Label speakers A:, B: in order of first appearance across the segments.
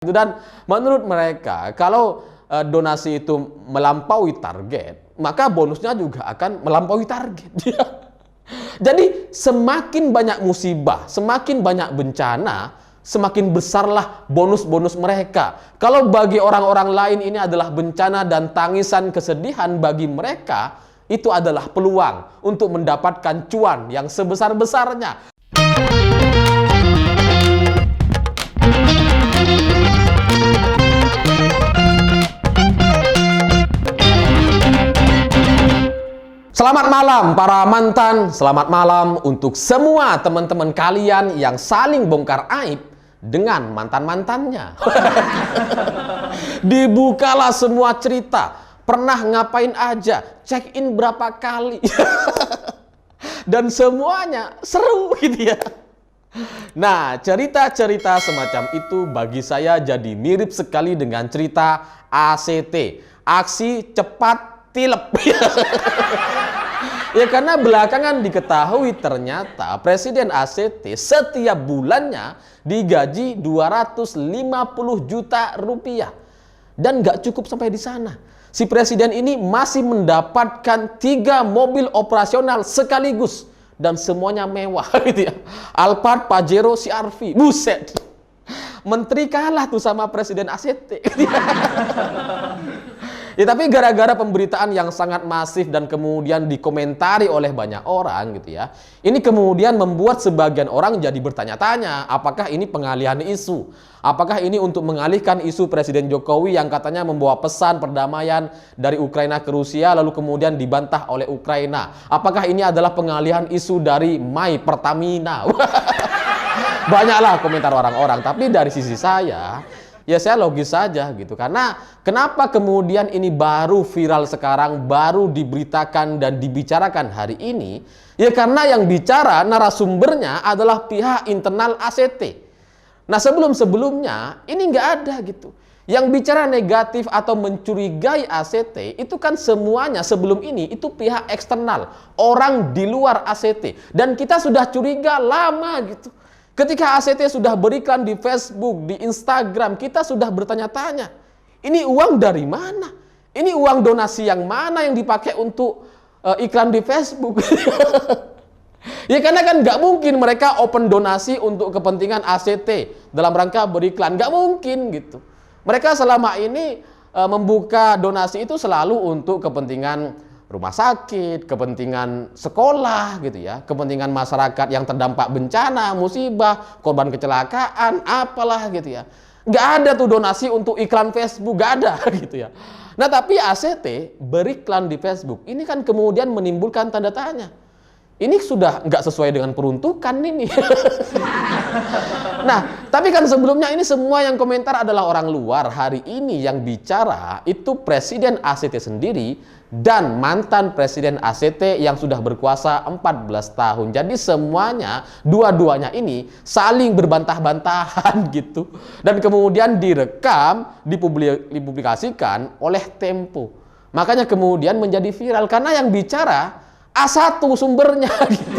A: Dan menurut mereka, kalau donasi itu melampaui target, maka bonusnya juga akan melampaui target. Jadi semakin banyak musibah, semakin banyak bencana, semakin besarlah bonus-bonus mereka. Kalau bagi orang-orang lain ini adalah bencana dan tangisan kesedihan, bagi mereka itu adalah peluang untuk mendapatkan cuan yang sebesar-besarnya. Selamat malam para mantan, selamat malam untuk semua teman-teman kalian yang saling bongkar aib dengan mantan-mantannya. Dibukalah semua cerita, pernah ngapain aja, check in berapa kali. Dan semuanya seru gitu ya. Nah, cerita-cerita semacam itu bagi saya jadi mirip sekali dengan cerita ACT, aksi cepat tilep. Ya karena belakangan diketahui ternyata Presiden ACT setiap bulannya digaji 250 juta rupiah. Dan nggak cukup sampai di sana. Si Presiden ini masih mendapatkan 3 mobil operasional sekaligus. Dan semuanya mewah gitu ya. Alphard, Pajero, CR-V. Buset. Menteri kalah tuh sama Presiden ACT. Ya tapi gara-gara pemberitaan yang sangat masif dan kemudian dikomentari oleh banyak orang gitu ya. Ini kemudian membuat sebagian orang jadi bertanya-tanya, apakah ini pengalihan isu? Apakah ini untuk mengalihkan isu Presiden Jokowi yang katanya membawa pesan perdamaian dari Ukraina ke Rusia lalu kemudian dibantah oleh Ukraina? Apakah ini adalah pengalihan isu dari My Pertamina? Banyaklah komentar orang-orang, tapi dari sisi saya, ya saya logis saja gitu. Karena kenapa kemudian ini baru viral sekarang, baru diberitakan dan dibicarakan hari ini? Ya karena yang bicara narasumbernya adalah pihak internal ACT. Nah sebelum-sebelumnya ini nggak ada gitu. Yang bicara negatif atau mencurigai ACT itu kan semuanya sebelum ini itu pihak eksternal, orang di luar ACT. Dan kita sudah curiga lama gitu. Ketika ACT sudah beriklan di Facebook, di Instagram, kita sudah bertanya-tanya, ini uang dari mana? Ini uang donasi yang mana yang dipakai untuk iklan di Facebook? Ya karena kan nggak mungkin mereka open donasi untuk kepentingan ACT dalam rangka beriklan, nggak mungkin gitu. Mereka selama ini membuka donasi itu selalu untuk kepentingan rumah sakit, kepentingan sekolah gitu ya, kepentingan masyarakat yang terdampak bencana, musibah, korban kecelakaan, apalah gitu ya. Nggak ada tuh donasi untuk iklan Facebook, nggak ada gitu ya. Nah tapi ACT beriklan di Facebook, ini kan kemudian menimbulkan tanda tanya. Ini sudah nggak sesuai dengan peruntukan ini. Nah, tapi kan sebelumnya ini semua yang komentar adalah orang luar. Hari ini yang bicara itu Presiden ACT sendiri dan mantan Presiden ACT yang sudah berkuasa 14 tahun. Jadi semuanya, dua-duanya ini saling berbantah-bantahan gitu. Dan kemudian direkam, dipublikasikan oleh Tempo. Makanya kemudian menjadi viral karena yang bicara A1 sumbernya gitu.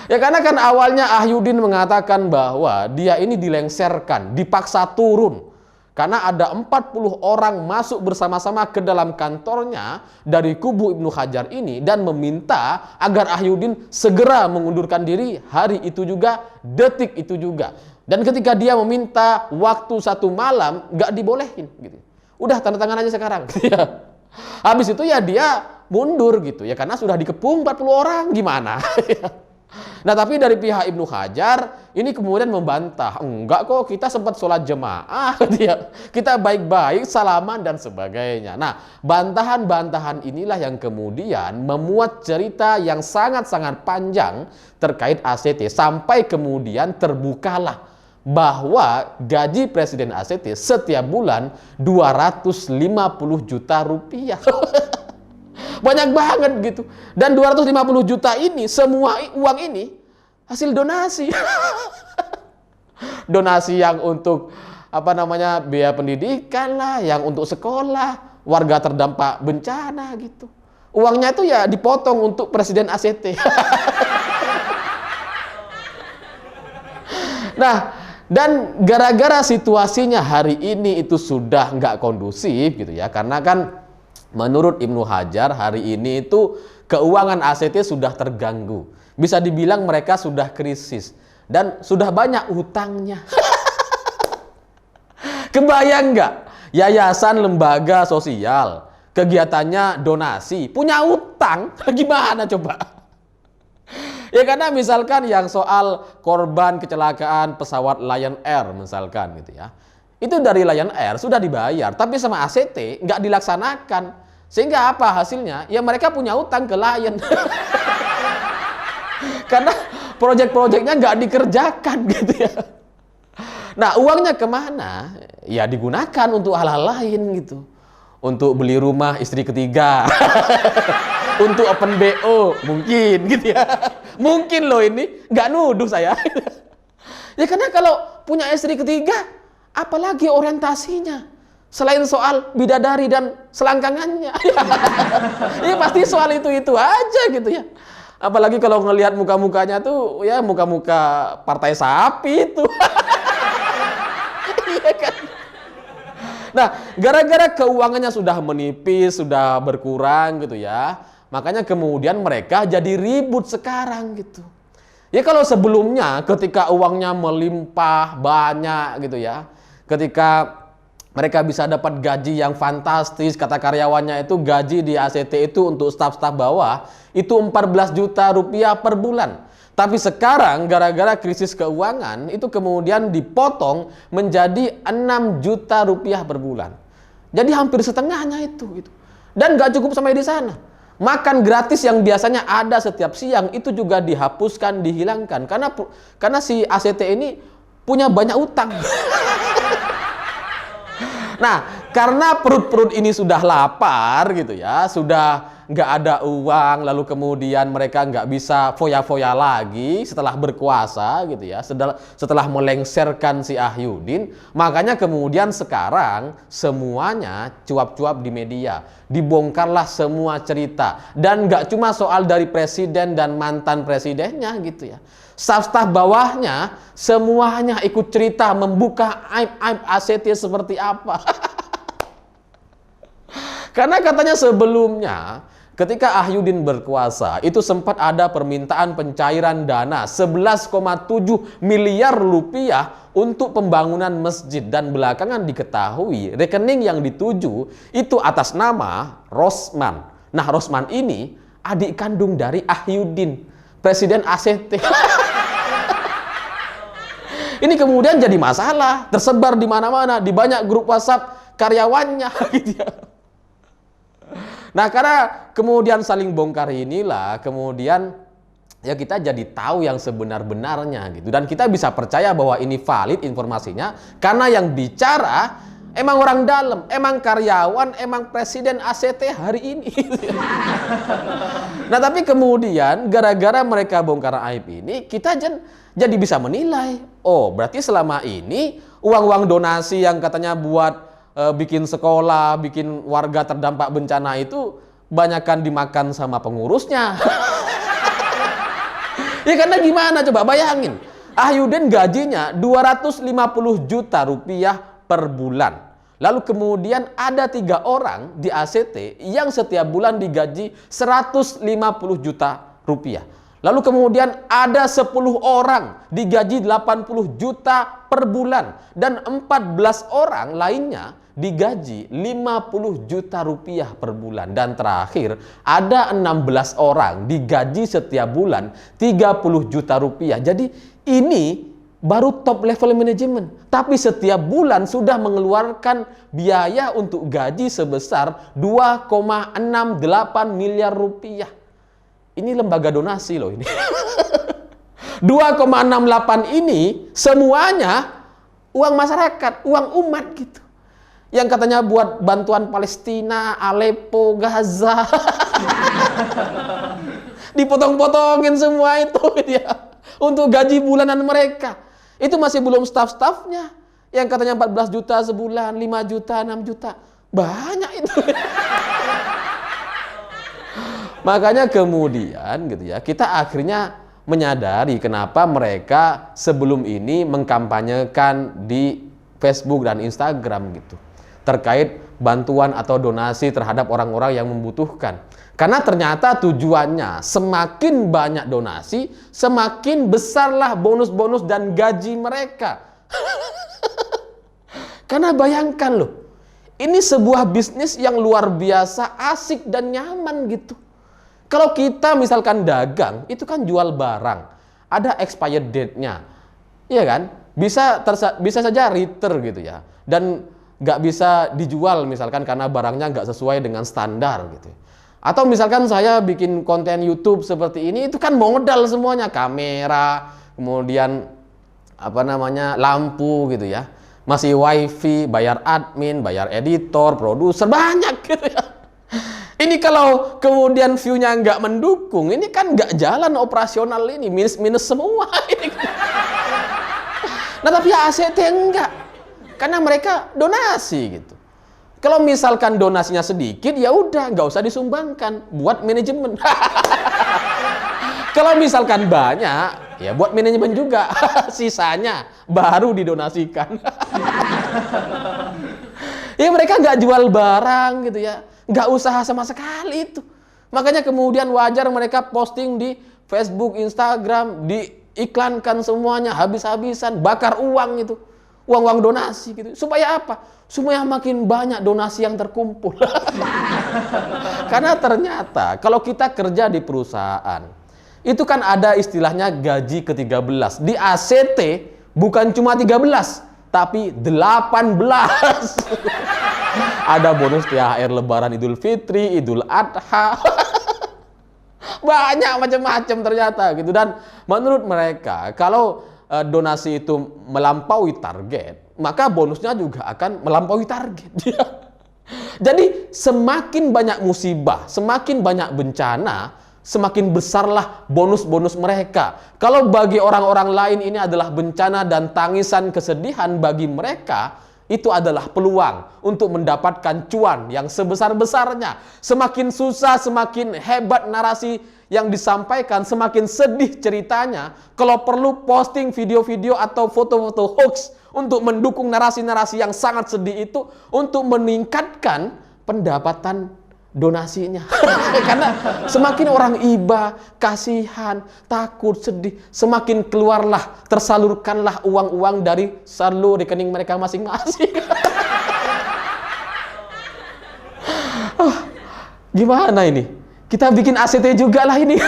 A: Ya karena kan awalnya Ahyudin mengatakan bahwa dia ini dilengserkan, dipaksa turun. Karena ada 40 orang masuk bersama-sama ke dalam kantornya dari kubu Ibnu Hajar ini dan meminta agar Ahyudin segera mengundurkan diri hari itu juga, detik itu juga. Dan ketika dia meminta waktu 1 malam, nggak dibolehin gitu. Udah tanda tangan aja sekarang. Habis itu ya dia mundur gitu ya karena sudah dikepung 40 orang gimana. Nah tapi dari pihak Ibnu Hajar ini kemudian membantah, enggak kok kita sempat sholat jemaah ya. Kita baik-baik salaman dan sebagainya. Nah bantahan-bantahan inilah yang kemudian memuat cerita yang sangat-sangat panjang terkait ACT sampai kemudian terbukalah bahwa gaji Presiden ACT setiap bulan 250 juta rupiah. Banyak banget gitu. Dan 250 juta ini, semua uang ini hasil donasi. Donasi yang untuk biaya pendidikan lah, yang untuk sekolah, warga terdampak bencana gitu. Uangnya itu ya dipotong untuk Presiden ACT. Nah, Dan gara-gara situasinya hari ini itu sudah nggak kondusif gitu ya, karena kan menurut Ibnu Hajar hari ini itu keuangan ACT sudah terganggu. Bisa dibilang mereka sudah krisis dan sudah banyak utangnya. Kebayang nggak? Yayasan lembaga sosial, kegiatannya donasi, punya utang, gimana coba? Ya karena misalkan yang soal korban kecelakaan pesawat Lion Air misalkan gitu ya. Itu dari Lion Air sudah dibayar, tapi sama ACT nggak dilaksanakan. Sehingga apa hasilnya? Ya mereka punya utang ke Lion. Karena proyek-proyeknya nggak dikerjakan gitu ya. Nah, uangnya kemana? Ya digunakan untuk hal-hal lain gitu. Untuk beli rumah istri ketiga. Untuk open BO mungkin gitu ya. Mungkin loh ini, nggak nuduh saya. Ya karena kalau punya istri ketiga, apalagi orientasinya? Selain soal bidadari dan selangkangannya. Ya pasti soal itu-itu aja gitu ya. Apalagi kalau ngelihat muka-mukanya tuh ya muka-muka partai sapi itu. Iya kan? Nah, gara-gara keuangannya sudah menipis, sudah berkurang gitu ya. Makanya kemudian mereka jadi ribut sekarang gitu. Ya kalau sebelumnya ketika uangnya melimpah banyak gitu ya. Ketika mereka bisa dapat gaji yang fantastis, kata karyawannya itu gaji di ACT itu untuk staf-staf bawah itu 14 juta rupiah per bulan. Tapi sekarang gara-gara krisis keuangan itu kemudian dipotong menjadi 6 juta rupiah per bulan. Jadi hampir setengahnya itu. Dan nggak cukup sampai di sana. Makan gratis yang biasanya ada setiap siang itu juga dihapuskan, dihilangkan. Karena si ACT ini punya banyak utang. Nah, karena perut-perut ini sudah lapar gitu ya, sudah nggak ada uang, lalu kemudian mereka nggak bisa foya-foya lagi setelah berkuasa gitu ya, setelah melengsarkan si Ahyuddin, makanya kemudian sekarang semuanya cuap-cuap di media, dibongkarlah semua cerita, dan nggak cuma soal dari presiden dan mantan presidennya gitu ya. Staf-staf bawahnya semuanya ikut cerita, membuka aib-aib ACT seperti apa. Karena katanya sebelumnya ketika Ahyuddin berkuasa itu sempat ada permintaan pencairan dana 11,7 miliar rupiah untuk pembangunan masjid, dan belakangan diketahui rekening yang dituju itu atas nama Rosman. Nah, Rosman ini adik kandung dari Ahyuddin, presiden ACT. Ini kemudian jadi masalah, tersebar di mana-mana, di banyak grup WhatsApp karyawannya gitu ya. Nah, karena kemudian saling bongkar inilah, kemudian ya kita jadi tahu yang sebenar-benarnya gitu. Dan kita bisa percaya bahwa ini valid informasinya, karena yang bicara emang orang dalam, emang karyawan, emang presiden ACT hari ini. Nah, tapi kemudian gara-gara mereka bongkar aib ini, kita jadi bisa menilai, oh berarti selama ini uang-uang donasi yang katanya buat bikin sekolah, bikin warga terdampak bencana itu banyakkan dimakan sama pengurusnya. Ya karena gimana coba bayangin, Ahyuddin gajinya 250 juta rupiah per bulan. Lalu kemudian ada 3 orang di ACT yang setiap bulan digaji 150 juta rupiah. Lalu kemudian ada 10 orang digaji 80 juta per bulan. Dan 14 orang lainnya digaji 50 juta rupiah per bulan. Dan terakhir ada 16 orang digaji setiap bulan 30 juta rupiah. Jadi ini baru top level manajemen, tapi setiap bulan sudah mengeluarkan biaya untuk gaji sebesar 2,68 miliar rupiah. Ini lembaga donasi loh ini. 2,68 ini semuanya uang masyarakat, uang umat gitu. Yang katanya buat bantuan Palestina, Aleppo, Gaza. Dipotong-potongin semua itu ya, untuk gaji bulanan mereka. Itu masih belum staf-stafnya yang katanya 14 juta sebulan, 5 juta, 6 juta. Banyak itu. Makanya kemudian gitu ya, kita akhirnya menyadari kenapa mereka sebelum ini mengkampanyekan di Facebook dan Instagram gitu, terkait bantuan atau donasi terhadap orang-orang yang membutuhkan. Karena ternyata tujuannya semakin banyak donasi, semakin besarlah bonus-bonus dan gaji mereka. Karena bayangkan loh, ini sebuah bisnis yang luar biasa asik dan nyaman gitu. Kalau kita misalkan dagang, itu kan jual barang, ada expired date-nya, iya kan? Bisa saja return gitu ya, dan nggak bisa dijual misalkan karena barangnya nggak sesuai dengan standar gitu. Atau misalkan saya bikin konten YouTube seperti ini, itu kan modal semuanya, kamera, kemudian lampu gitu ya, masih wifi, bayar admin, bayar editor, produser, banyak gitu ya. Ini kalau kemudian view-nya nggak mendukung, ini kan nggak jalan operasional ini, minus semua ini. Nah tapi ACT enggak, karena mereka donasi gitu. Kalau misalkan donasinya sedikit, ya udah nggak usah disumbangkan buat manajemen. Kalau misalkan banyak, ya buat manajemen juga. Sisanya baru didonasikan. Ya mereka nggak jual barang gitu ya, nggak usaha sama sekali itu. Makanya kemudian wajar mereka posting di Facebook, Instagram, diiklankan semuanya habis-habisan, bakar uang itu. Uang-uang donasi gitu. Supaya apa? Supaya makin banyak donasi yang terkumpul. Karena ternyata kalau kita kerja di perusahaan, itu kan ada istilahnya gaji ke-13. Di ACT bukan cuma 13, tapi 18. Ada bonus THR Lebaran, Idul Fitri, Idul Adha. Banyak macam-macam ternyata gitu. Dan menurut mereka kalau donasi itu melampaui target, maka bonusnya juga akan melampaui target. Jadi semakin banyak musibah, semakin banyak bencana, semakin besarlah bonus-bonus mereka. Kalau bagi orang-orang lain ini adalah bencana dan tangisan kesedihan, bagi mereka itu adalah peluang untuk mendapatkan cuan yang sebesar-besarnya. Semakin susah, semakin hebat narasi yang disampaikan, semakin sedih ceritanya. Kalau perlu posting video-video atau foto-foto hoax untuk mendukung narasi-narasi yang sangat sedih itu, untuk meningkatkan pendapatan donasinya. Karena semakin orang iba, kasihan, takut, sedih, semakin keluarlah, tersalurkanlah uang-uang dari saldo rekening mereka masing-masing. Gimana ini? Kita bikin ACT juga lah ini.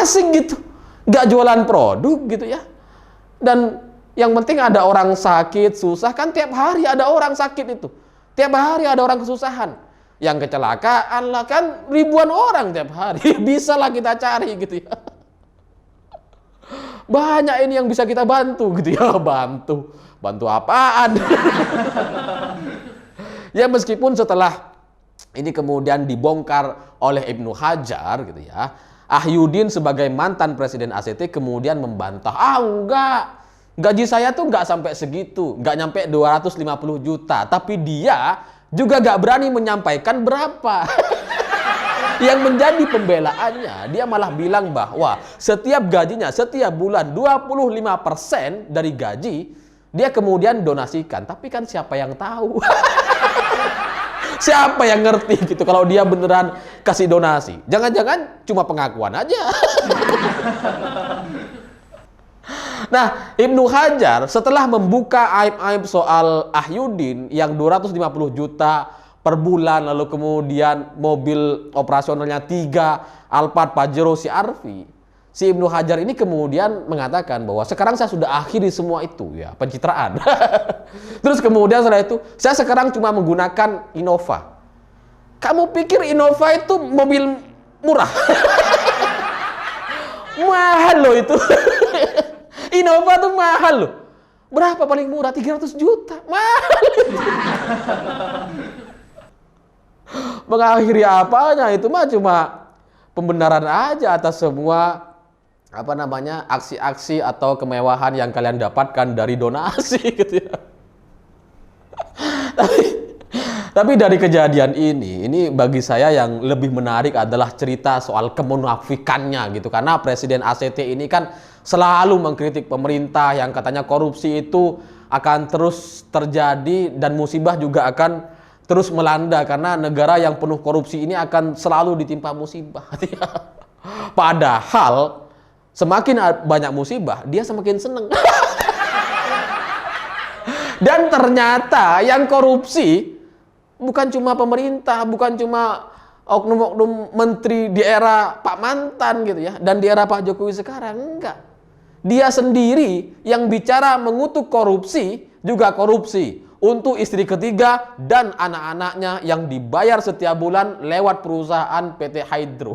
A: Asik gitu. Gak jualan produk gitu ya. Dan yang penting ada orang sakit, susah. Kan tiap hari ada orang sakit itu. Tiap hari ada orang kesusahan. Yang kecelakaan lah, kan ribuan orang tiap hari. Bisa lah kita cari gitu ya. Banyak ini yang bisa kita bantu gitu ya. Bantu apaan? Ya meskipun setelah ini kemudian dibongkar oleh Ibnu Hajar gitu ya, Ahyuddin sebagai mantan presiden ACT kemudian membantah, enggak, gaji saya tuh enggak sampai segitu, enggak nyampe 250 juta, tapi dia juga enggak berani menyampaikan berapa. Yang menjadi pembelaannya, dia malah bilang bahwa setiap gajinya, setiap bulan 25% dari gaji dia kemudian donasikan. Tapi kan siapa yang tahu? Siapa yang ngerti gitu kalau dia beneran kasih donasi? Jangan-jangan cuma pengakuan aja. Nah, Ibnu Hajar setelah membuka aib-aib soal Ahyuddin yang 250 juta per bulan, lalu kemudian mobil operasionalnya 3 Alphard Pajero CR-V, si Ibnu Hajar ini kemudian mengatakan bahwa sekarang saya sudah akhiri semua itu ya, pencitraan. Terus kemudian setelah itu, saya sekarang cuma menggunakan Innova. Kamu pikir Innova itu mobil murah? Mahal loh itu. Innova tuh mahal loh. Berapa paling murah? 300 juta. Mahal itu. Mengakhiri apanya? Itu mah cuma pembenaran aja atas semua aksi-aksi atau kemewahan yang kalian dapatkan dari donasi gitu ya. Tapi dari kejadian ini bagi saya yang lebih menarik adalah cerita soal kemunafikannya gitu. Karena Presiden ACT ini kan selalu mengkritik pemerintah yang katanya korupsi itu akan terus terjadi dan musibah juga akan terus melanda karena negara yang penuh korupsi ini akan selalu ditimpa musibah. Padahal semakin banyak musibah, dia semakin seneng. Dan ternyata yang korupsi bukan cuma pemerintah, bukan cuma oknum-oknum menteri di era Pak Mantan gitu ya, dan di era Pak Jokowi sekarang, enggak. Dia sendiri yang bicara mengutuk korupsi, juga korupsi untuk istri ketiga dan anak-anaknya yang dibayar setiap bulan lewat perusahaan PT Hydro.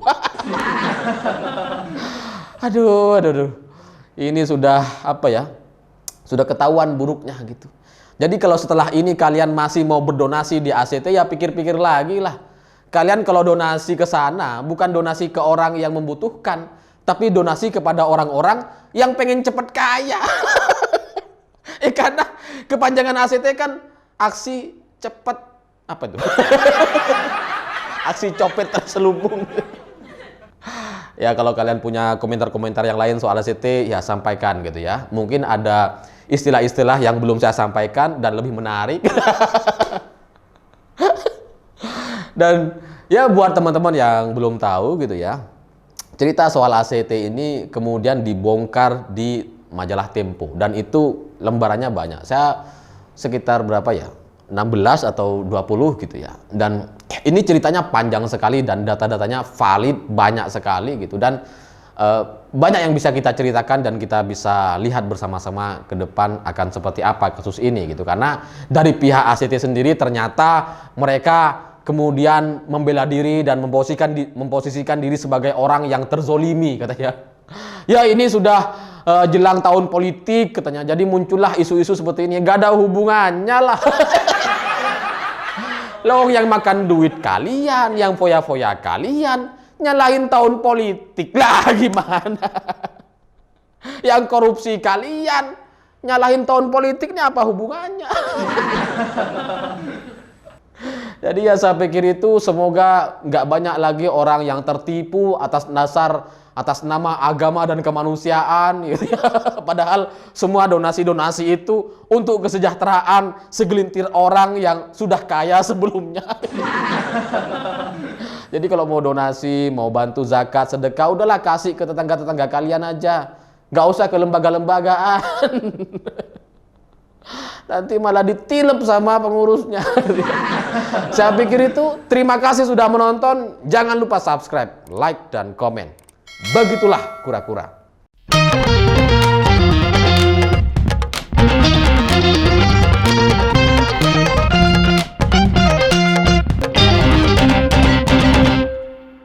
A: Aduh. Ini sudah apa ya? Sudah ketahuan buruknya gitu. Jadi kalau setelah ini kalian masih mau berdonasi di ACT, ya pikir-pikir lagi lah. Kalian kalau donasi ke sana, bukan donasi ke orang yang membutuhkan, tapi donasi kepada orang-orang yang pengen cepet kaya. Karena kepanjangan ACT kan aksi cepet, apa itu? Aksi copet terselubung. Ya kalau kalian punya komentar-komentar yang lain soal ACT, ya sampaikan gitu ya. Mungkin ada istilah-istilah yang belum saya sampaikan dan lebih menarik. Dan ya buat teman-teman yang belum tahu gitu ya, cerita soal ACT ini kemudian dibongkar di majalah Tempo dan itu lembarannya banyak. Saya sekitar berapa ya? 16 atau 20 gitu ya. Dan ini ceritanya panjang sekali dan data-datanya valid banyak sekali gitu, dan banyak yang bisa kita ceritakan dan kita bisa lihat bersama-sama ke depan akan seperti apa kasus ini gitu. Karena dari pihak ACT sendiri ternyata mereka kemudian membela diri dan memposisikan diri sebagai orang yang terzolimi katanya. Ya ini sudah jelang tahun politik katanya, jadi muncullah isu-isu seperti ini. Gak ada hubungannya lah. Loh, yang makan duit kalian, yang foya-foya kalian, nyalahin tahun politik lah gimana? Yang korupsi kalian, nyalahin tahun politiknya apa hubungannya? Jadi ya saya pikir itu semoga nggak banyak lagi orang yang tertipu atas nama agama dan kemanusiaan gitu ya. Padahal semua donasi-donasi itu untuk kesejahteraan segelintir orang yang sudah kaya sebelumnya. Jadi kalau mau donasi, mau bantu zakat, sedekah, udahlah kasih ke tetangga-tetangga kalian aja. Nggak usah ke lembaga-lembagaan. Nanti malah ditilep sama pengurusnya. Saya pikir itu. Terima kasih sudah menonton. Jangan lupa subscribe, like, dan komen. Begitulah kura-kura.